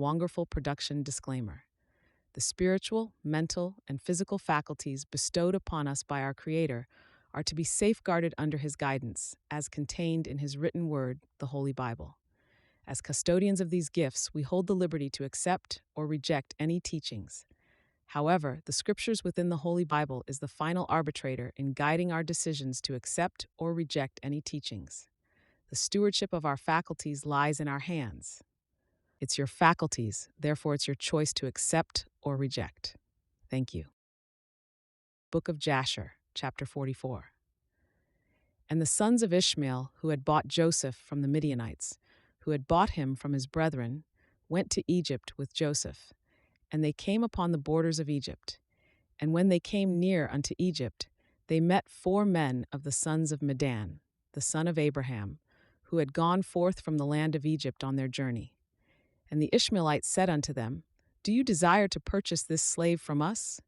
wonderful production disclaimer. The spiritual, mental, and physical faculties bestowed upon us by our Creator are to be safeguarded under His guidance, as contained in His written word, the Holy Bible. As custodians of these gifts, we hold the liberty to accept or reject any teachings. However, the Scriptures within the Holy Bible is the final arbitrator in guiding our decisions to accept or reject any teachings. The stewardship of our faculties lies in our hands. It's your faculties, therefore it's your choice to accept or reject. Thank you. Book of Jasher, chapter 44. And the sons of Ishmael, who had bought Joseph from the Midianites, who had bought him from his brethren, went to Egypt with Joseph. And they came upon the borders of Egypt. And when they came near unto Egypt, they met 4 men of the sons of Midian, the son of Abraham, who had gone forth from the land of Egypt on their journey. And the Ishmaelites said unto them, Do you desire to purchase this slave from us?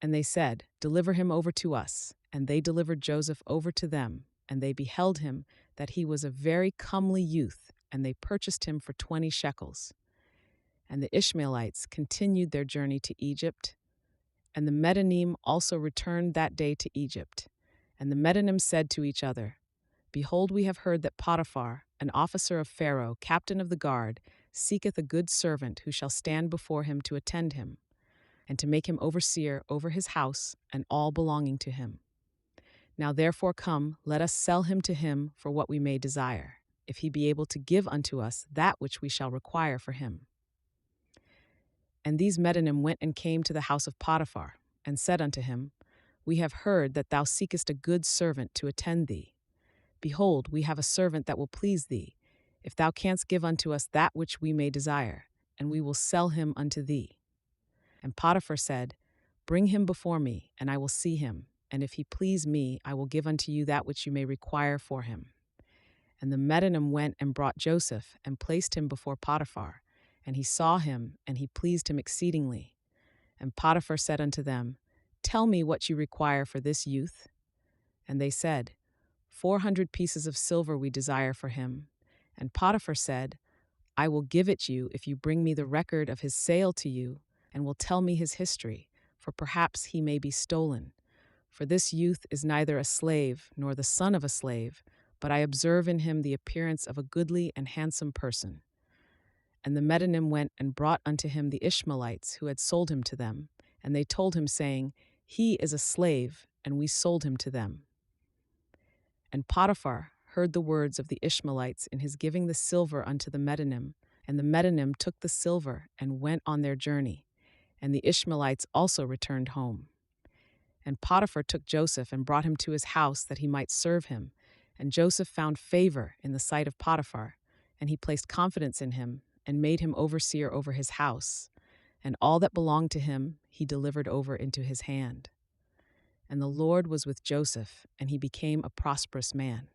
And they said, Deliver him over to us. And they delivered Joseph over to them, and they beheld him, that he was a very comely youth, and they purchased him for 20 shekels. And the Ishmaelites continued their journey to Egypt, and the Medinim also returned that day to Egypt. And the Medinim said to each other, Behold, we have heard that Potiphar, an officer of Pharaoh, captain of the guard, seeketh a good servant who shall stand before him to attend him, and to make him overseer over his house and all belonging to him. Now therefore come, let us sell him to him for what we may desire, if he be able to give unto us that which we shall require for him. And these Medinim went and came to the house of Potiphar, and said unto him, We have heard that thou seekest a good servant to attend thee. Behold, we have a servant that will please thee, if thou canst give unto us that which we may desire, and we will sell him unto thee. And Potiphar said, Bring him before me, and I will see him, and if he please me, I will give unto you that which you may require for him. And the Medinim went and brought Joseph, and placed him before Potiphar. And he saw him, and he pleased him exceedingly. And Potiphar said unto them, Tell me what you require for this youth. And they said, 400 pieces of silver we desire for him. And Potiphar said, I will give it you if you bring me the record of his sale to you, and will tell me his history, for perhaps he may be stolen. For this youth is neither a slave nor the son of a slave, but I observe in him the appearance of a goodly and handsome person. And the Medinim went and brought unto him the Ishmaelites who had sold him to them, and they told him, saying, He is a slave, and we sold him to them. And Potiphar heard the words of the Ishmaelites in his giving the silver unto the Medinim, and the Medinim took the silver and went on their journey, and the Ishmaelites also returned home. And Potiphar took Joseph and brought him to his house that he might serve him, and Joseph found favor in the sight of Potiphar, and he placed confidence in him, and made him overseer over his house, and all that belonged to him he delivered over into his hand. And the Lord was with Joseph, and he became a prosperous man.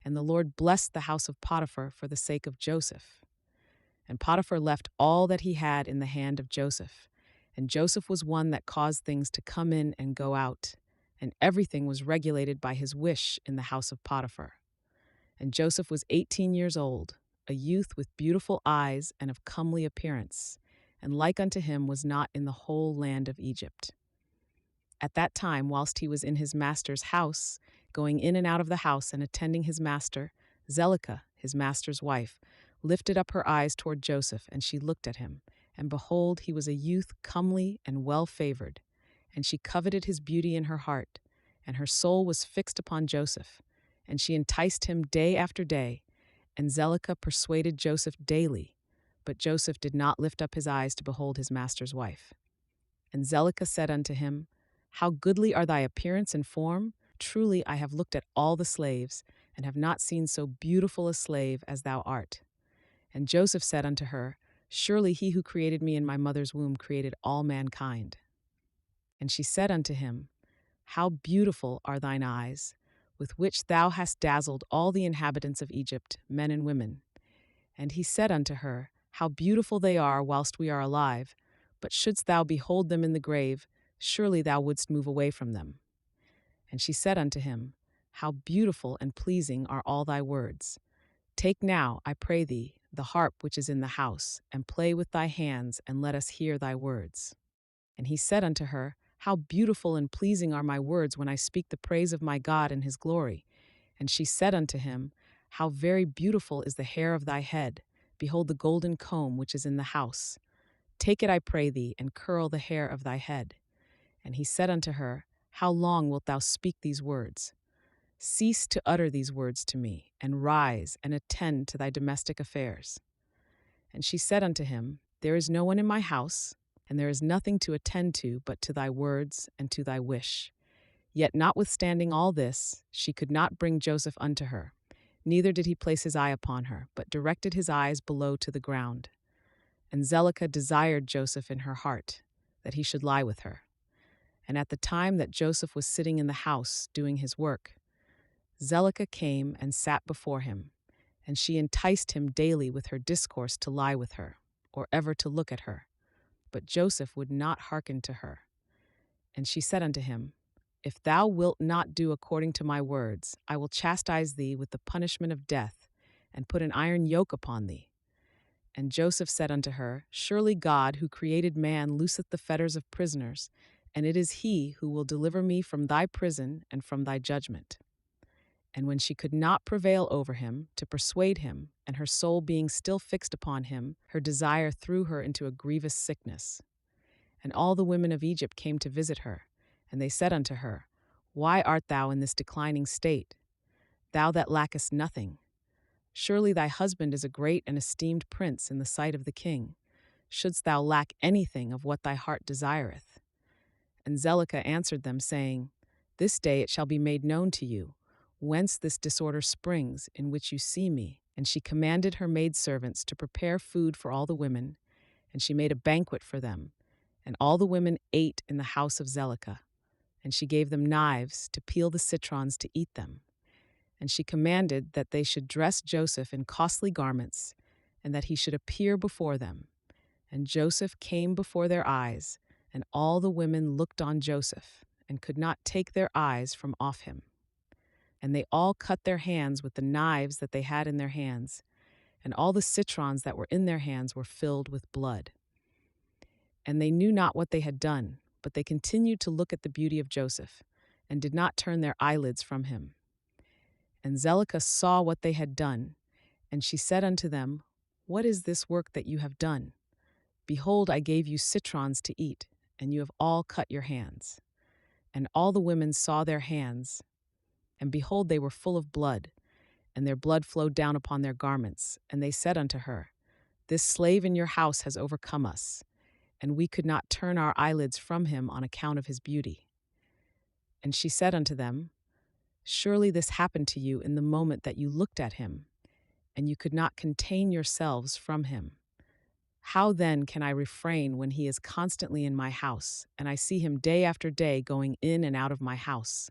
And the Lord blessed the house of Potiphar for the sake of Joseph. And Potiphar left all that he had in the hand of Joseph, and Joseph was one that caused things to come in and go out, and everything was regulated by his wish in the house of Potiphar. And Joseph was 18 years old, a youth with beautiful eyes and of comely appearance, and like unto him was not in the whole land of Egypt. At that time, whilst he was in his master's house, going in and out of the house and attending his master, Zelicah, his master's wife, lifted up her eyes toward Joseph, and she looked at him. And behold, he was a youth comely and well-favored. And she coveted his beauty in her heart, and her soul was fixed upon Joseph. And she enticed him day after day, and Zelicah persuaded Joseph daily, but Joseph did not lift up his eyes to behold his master's wife. And Zelicah said unto him, How goodly are thy appearance and form! Truly I have looked at all the slaves, and have not seen so beautiful a slave as thou art. And Joseph said unto her, Surely he who created me in my mother's womb created all mankind. And she said unto him, How beautiful are thine eyes, with which thou hast dazzled all the inhabitants of Egypt, men and women. And he said unto her, How beautiful they are whilst we are alive, but shouldst thou behold them in the grave, surely thou wouldst move away from them. And she said unto him, How beautiful and pleasing are all thy words. Take now, I pray thee, the harp which is in the house, and play with thy hands, and let us hear thy words. And he said unto her, How beautiful and pleasing are my words when I speak the praise of my God and his glory. And she said unto him, How very beautiful is the hair of thy head. Behold the golden comb which is in the house. Take it, I pray thee, and curl the hair of thy head. And he said unto her, How long wilt thou speak these words? Cease to utter these words to me, and rise and attend to thy domestic affairs. And she said unto him, There is no one in my house, and there is nothing to attend to but to thy words and to thy wish. Yet notwithstanding all this, she could not bring Joseph unto her. Neither did he place his eye upon her, but directed his eyes below to the ground. And Zelicah desired Joseph in her heart, that he should lie with her. And at the time that Joseph was sitting in the house doing his work, Zelicah came and sat before him, and she enticed him daily with her discourse to lie with her, or ever to look at her. But Joseph would not hearken to her. And she said unto him, If thou wilt not do according to my words, I will chastise thee with the punishment of death, and put an iron yoke upon thee. And Joseph said unto her, Surely God, who created man, looseth the fetters of prisoners, and it is he who will deliver me from thy prison and from thy judgment. And when she could not prevail over him, to persuade him, and her soul being still fixed upon him, her desire threw her into a grievous sickness. And all the women of Egypt came to visit her, and they said unto her, Why art thou in this declining state, thou that lackest nothing? Surely thy husband is a great and esteemed prince in the sight of the king. Shouldst thou lack anything of what thy heart desireth? And Zelicah answered them, saying, This day it shall be made known to you, whence this disorder springs, in which you see me. And she commanded her maidservants to prepare food for all the women, and she made a banquet for them. And all the women ate in the house of Zelicah. And she gave them knives to peel the citrons to eat them. And she commanded that they should dress Joseph in costly garments, and that he should appear before them. And Joseph came before their eyes, and all the women looked on Joseph, and could not take their eyes from off him. And they all cut their hands with the knives that they had in their hands, and all the citrons that were in their hands were filled with blood. And they knew not what they had done, but they continued to look at the beauty of Joseph, and did not turn their eyelids from him. And Zelicah saw what they had done, and she said unto them, What is this work that you have done? Behold, I gave you citrons to eat, and you have all cut your hands. And all the women saw their hands, and behold, they were full of blood, and their blood flowed down upon their garments. And they said unto her, This slave in your house has overcome us, and we could not turn our eyelids from him on account of his beauty. And she said unto them, Surely this happened to you in the moment that you looked at him, and you could not contain yourselves from him. How then can I refrain when he is constantly in my house, and I see him day after day going in and out of my house?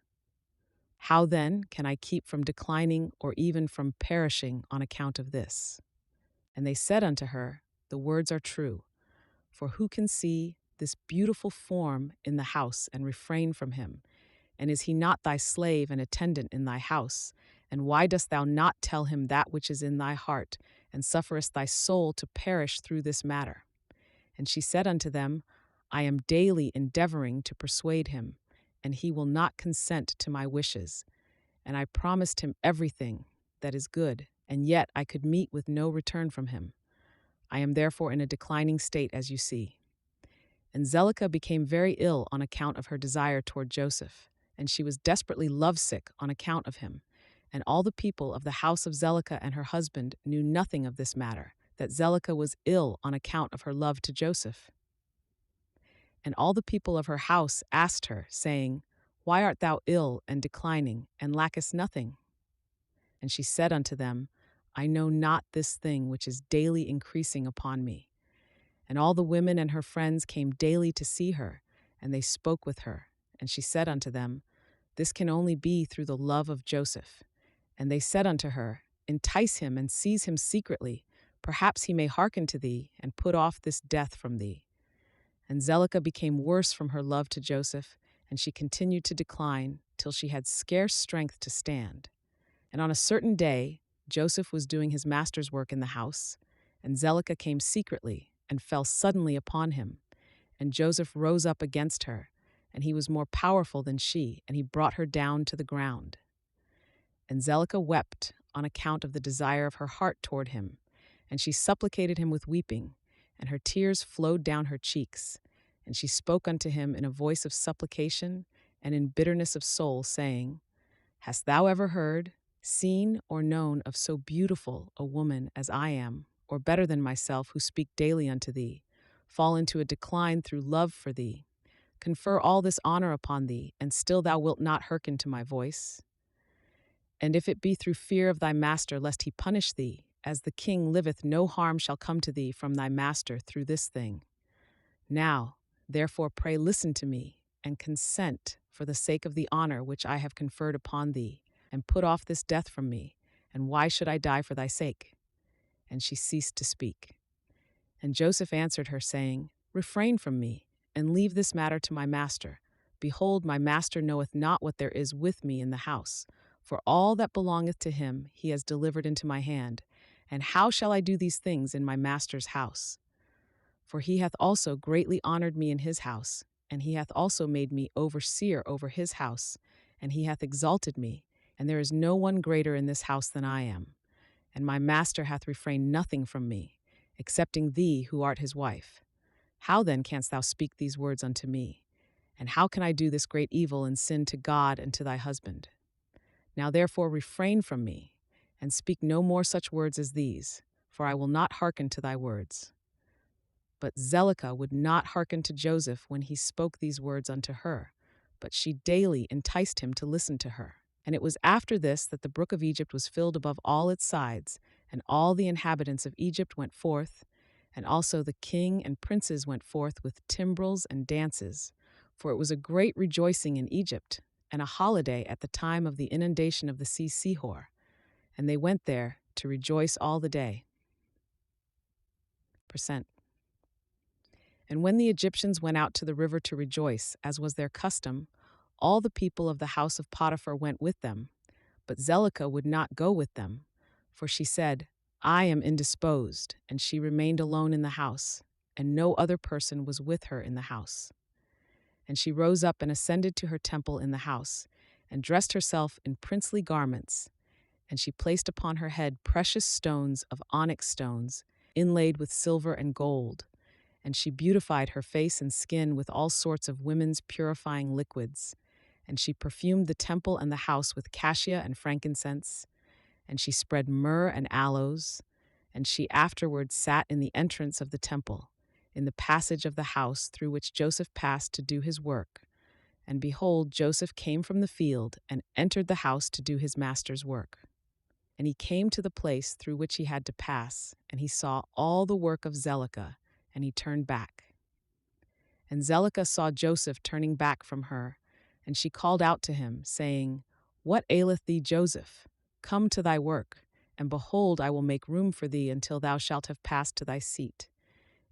How then can I keep from declining or even from perishing on account of this? And they said unto her, The words are true. For who can see this beautiful form in the house and refrain from him? And is he not thy slave and attendant in thy house? And why dost thou not tell him that which is in thy heart, and sufferest thy soul to perish through this matter? And she said unto them, I am daily endeavoring to persuade him, and he will not consent to my wishes. And I promised him everything that is good, and yet I could meet with no return from him. I am therefore in a declining state, as you see. And Zelicah became very ill on account of her desire toward Joseph, and she was desperately lovesick on account of him. And all the people of the house of Zelicah and her husband knew nothing of this matter, that Zelicah was ill on account of her love to Joseph. And all the people of her house asked her, saying, Why art thou ill and declining, and lackest nothing? And she said unto them, I know not this thing which is daily increasing upon me. And all the women and her friends came daily to see her, and they spoke with her. And she said unto them, This can only be through the love of Joseph. And they said unto her, Entice him and seize him secretly. Perhaps he may hearken to thee, and put off this death from thee. And Zelicah became worse from her love to Joseph, and she continued to decline, till she had scarce strength to stand. And on a certain day, Joseph was doing his master's work in the house, And Zelicah came secretly and fell suddenly upon him. And Joseph rose up against her, and he was more powerful than she, and he brought her down to the ground. And Zelicah wept on account of the desire of her heart toward him, and she supplicated him with weeping, and her tears flowed down her cheeks. And she spoke unto him in a voice of supplication and in bitterness of soul, saying, Hast thou ever heard, seen, or known of so beautiful a woman as I am, or better than myself, who speak daily unto thee, fall into a decline through love for thee, confer all this honor upon thee, and still thou wilt not hearken to my voice? And if it be through fear of thy master, lest he punish thee, as the king liveth, no harm shall come to thee from thy master through this thing. Now, therefore, pray listen to me, and consent for the sake of the honor which I have conferred upon thee, and put off this death from me. And why should I die for thy sake? And she ceased to speak. And Joseph answered her, saying, Refrain from me, and leave this matter to my master. Behold, my master knoweth not what there is with me in the house, for all that belongeth to him he has delivered into my hand. And how shall I do these things in my master's house? For he hath also greatly honored me in his house, and he hath also made me overseer over his house, and he hath exalted me, and there is no one greater in this house than I am. And my master hath refrained nothing from me, excepting thee who art his wife. How then canst thou speak these words unto me? And how can I do this great evil and sin to God and to thy husband? Now therefore refrain from me, and speak no more such words as these, for I will not hearken to thy words. But Zelicah would not hearken to Joseph when he spoke these words unto her, but she daily enticed him to listen to her. And it was after this that the brook of Egypt was filled above all its sides, and all the inhabitants of Egypt went forth, and also the king and princes went forth with timbrels and dances, for it was a great rejoicing in Egypt, and a holiday at the time of the inundation of the sea Sihor, and they went there to rejoice all the day. Percent. And when the Egyptians went out to the river to rejoice, as was their custom, all the people of the house of Potiphar went with them. But Zelicah would not go with them, for she said, I am indisposed, and she remained alone in the house, and no other person was with her in the house. And she rose up and ascended to her temple in the house, and dressed herself in princely garments, and she placed upon her head precious stones of onyx stones, inlaid with silver and gold, and she beautified her face and skin with all sorts of women's purifying liquids. And she perfumed the temple and the house with cassia and frankincense. And she spread myrrh and aloes. And she afterward sat in the entrance of the temple, in the passage of the house through which Joseph passed to do his work. And behold, Joseph came from the field and entered the house to do his master's work. And he came to the place through which he had to pass, and he saw all the work of Zelicah, and he turned back. And Zelicah saw Joseph turning back from her, and she called out to him, saying, What aileth thee, Joseph? Come to thy work, and behold, I will make room for thee until thou shalt have passed to thy seat.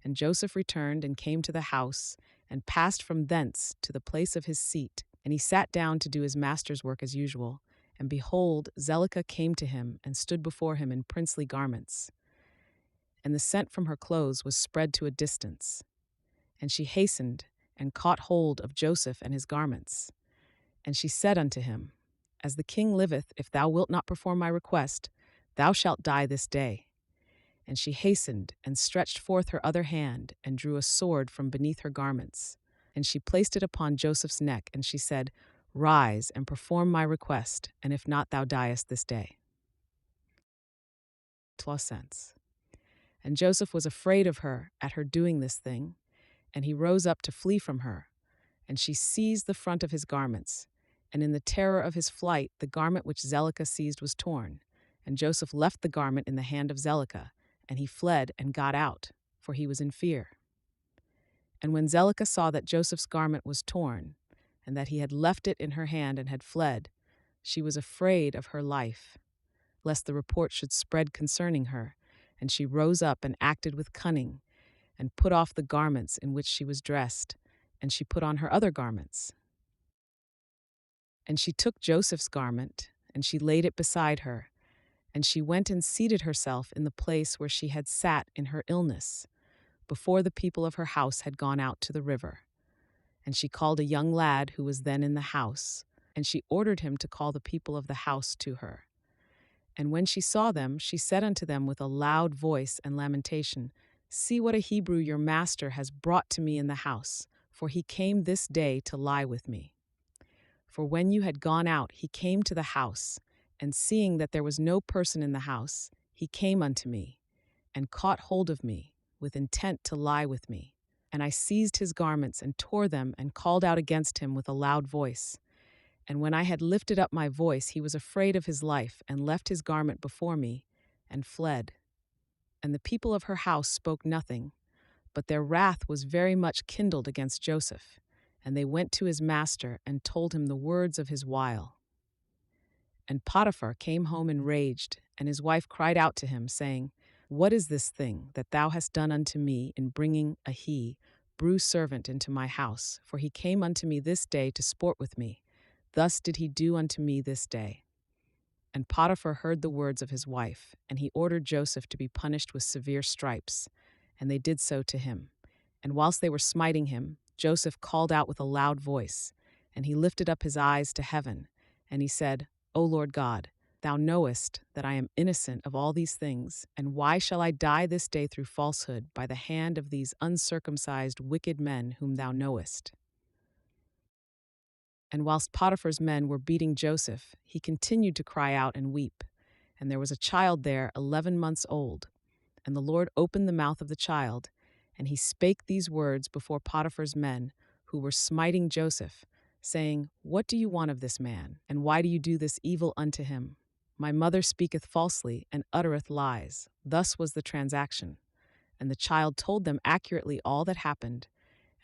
And Joseph returned and came to the house, and passed from thence to the place of his seat. And he sat down to do his master's work as usual. And behold, Zelicah came to him, and stood before him in princely garments. And the scent from her clothes was spread to a distance. And she hastened, and caught hold of Joseph and his garments. And she said unto him, As the king liveth, if thou wilt not perform my request, thou shalt die this day. And she hastened, and stretched forth her other hand, and drew a sword from beneath her garments. And she placed it upon Joseph's neck, and she said, Rise, and perform my request, and if not, thou diest this day. 12 cents. And Joseph was afraid of her at her doing this thing, and he rose up to flee from her. And she seized the front of his garments, and in the terror of his flight, the garment which Zelicah seized was torn. And Joseph left the garment in the hand of Zelicah, and he fled and got out, for he was in fear. And when Zelicah saw that Joseph's garment was torn, and that he had left it in her hand and had fled, she was afraid of her life, lest the report should spread concerning her. And she rose up and acted with cunning, and put off the garments in which she was dressed, and she put on her other garments. And she took Joseph's garment, and she laid it beside her, And she went and seated herself in the place where she had sat in her illness, before the people of her house had gone out to the river. And she called a young lad who was then in the house, and she ordered him to call the people of the house to her. And when she saw them, she said unto them with a loud voice and lamentation, See what a Hebrew your master has brought to me in the house, for he came this day to lie with me. For when you had gone out, he came to the house, and seeing that there was no person in the house, he came unto me, and caught hold of me, with intent to lie with me. And I seized his garments and tore them, and called out against him with a loud voice. And when I had lifted up my voice, he was afraid of his life, and left his garment before me, and fled. And the people of her house spoke nothing, but their wrath was very much kindled against Joseph. And they went to his master, and told him the words of his wile. And Potiphar came home enraged, and his wife cried out to him, saying, What is this thing that thou hast done unto me in bringing a Hebrew servant into my house? For he came unto me this day to sport with me. Thus did he do unto me this day. And Potiphar heard the words of his wife, and he ordered Joseph to be punished with severe stripes. And they did so to him. And whilst they were smiting him, Joseph called out with a loud voice, and he lifted up his eyes to heaven, and he said, O Lord God, thou knowest that I am innocent of all these things, and why shall I die this day through falsehood by the hand of these uncircumcised wicked men whom thou knowest? And whilst Potiphar's men were beating Joseph, he continued to cry out and weep. And there was a child there 11 months old. And the Lord opened the mouth of the child, and he spake these words before Potiphar's men, who were smiting Joseph, saying, What do you want of this man? And why do you do this evil unto him? My mother speaketh falsely, and uttereth lies. Thus was the transaction. And the child told them accurately all that happened,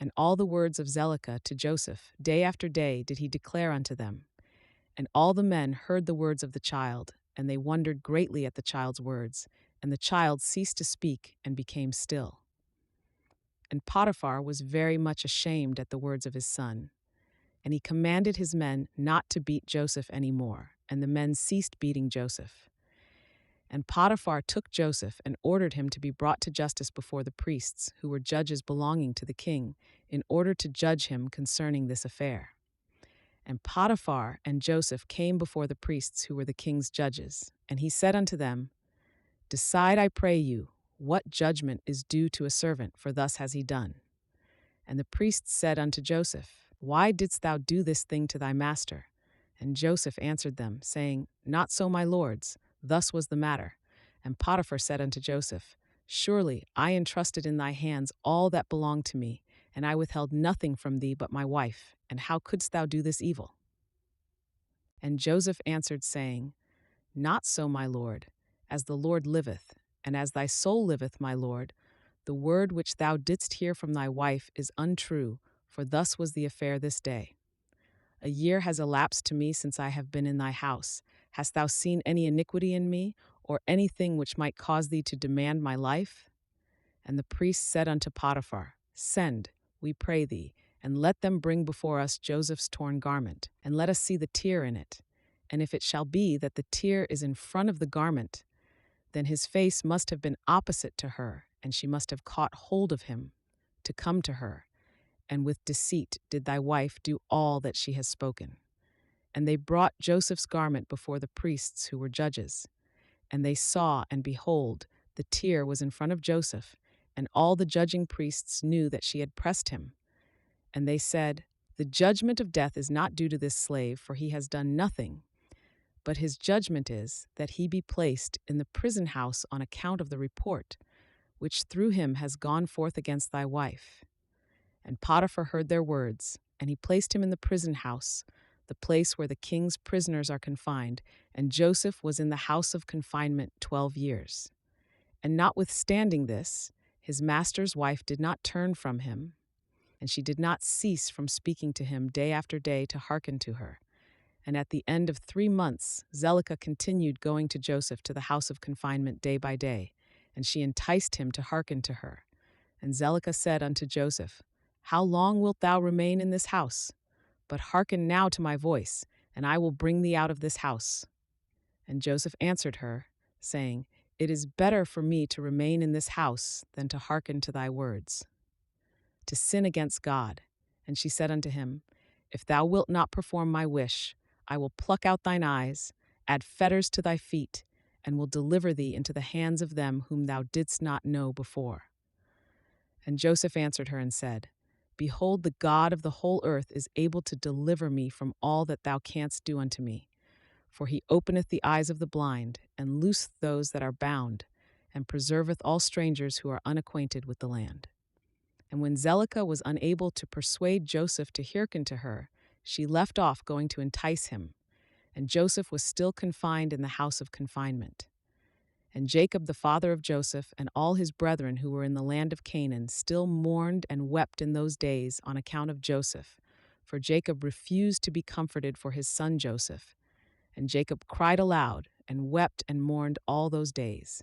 and all the words of Zelicah to Joseph. Day after day did he declare unto them. And all the men heard the words of the child, and they wondered greatly at the child's words. And the child ceased to speak and became still. And Potiphar was very much ashamed at the words of his son. And he commanded his men not to beat Joseph any more, and the men ceased beating Joseph. And Potiphar took Joseph and ordered him to be brought to justice before the priests, who were judges belonging to the king, in order to judge him concerning this affair. And Potiphar and Joseph came before the priests, who were the king's judges. And he said unto them, Decide, I pray you, what judgment is due to a servant, for thus has he done. And the priests said unto Joseph, Why didst thou do this thing to thy master? And Joseph answered them, saying, Not so, my lords. Thus was the matter. And Potiphar said unto Joseph, Surely I entrusted in thy hands all that belonged to me, and I withheld nothing from thee but my wife. And how couldst thou do this evil? And Joseph answered, saying, Not so, my lord, as the Lord liveth, and as thy soul liveth, my lord, the word which thou didst hear from thy wife is untrue, for thus was the affair this day. A year has elapsed to me since I have been in thy house. Hast thou seen any iniquity in me, or anything which might cause thee to demand my life? And the priest said unto Potiphar, Send, we pray thee, and let them bring before us Joseph's torn garment, and let us see the tear in it. And if it shall be that the tear is in front of the garment, then his face must have been opposite to her, and she must have caught hold of him to come to her. And with deceit did thy wife do all that she has spoken. And they brought Joseph's garment before the priests, who were judges. And they saw, and behold, the tear was in front of Joseph, and all the judging priests knew that she had pressed him. And they said, The judgment of death is not due to this slave, for he has done nothing. But his judgment is that he be placed in the prison house on account of the report, which through him has gone forth against thy wife. And Potiphar heard their words, and he placed him in the prison house, the place where the king's prisoners are confined, and Joseph was in the house of confinement 12 years. And notwithstanding this, his master's wife did not turn from him, and she did not cease from speaking to him day after day to hearken to her. And at the end of 3 months, Zelicah continued going to Joseph to the house of confinement day by day, and she enticed him to hearken to her. And Zelicah said unto Joseph, How long wilt thou remain in this house? But hearken now to my voice, and I will bring thee out of this house. And Joseph answered her, saying, "It is better for me to remain in this house than to hearken to thy words, to sin against God." And she said unto him, "If thou wilt not perform my wish, I will pluck out thine eyes, add fetters to thy feet, and will deliver thee into the hands of them whom thou didst not know before." And Joseph answered her and said, "Behold, the God of the whole earth is able to deliver me from all that thou canst do unto me. For he openeth the eyes of the blind, and looseth those that are bound, and preserveth all strangers who are unacquainted with the land." And when Zelicah was unable to persuade Joseph to hearken to her, she left off going to entice him, and Joseph was still confined in the house of confinement. And Jacob, the father of Joseph, and all his brethren who were in the land of Canaan still mourned and wept in those days on account of Joseph, for Jacob refused to be comforted for his son Joseph. And Jacob cried aloud and wept and mourned all those days.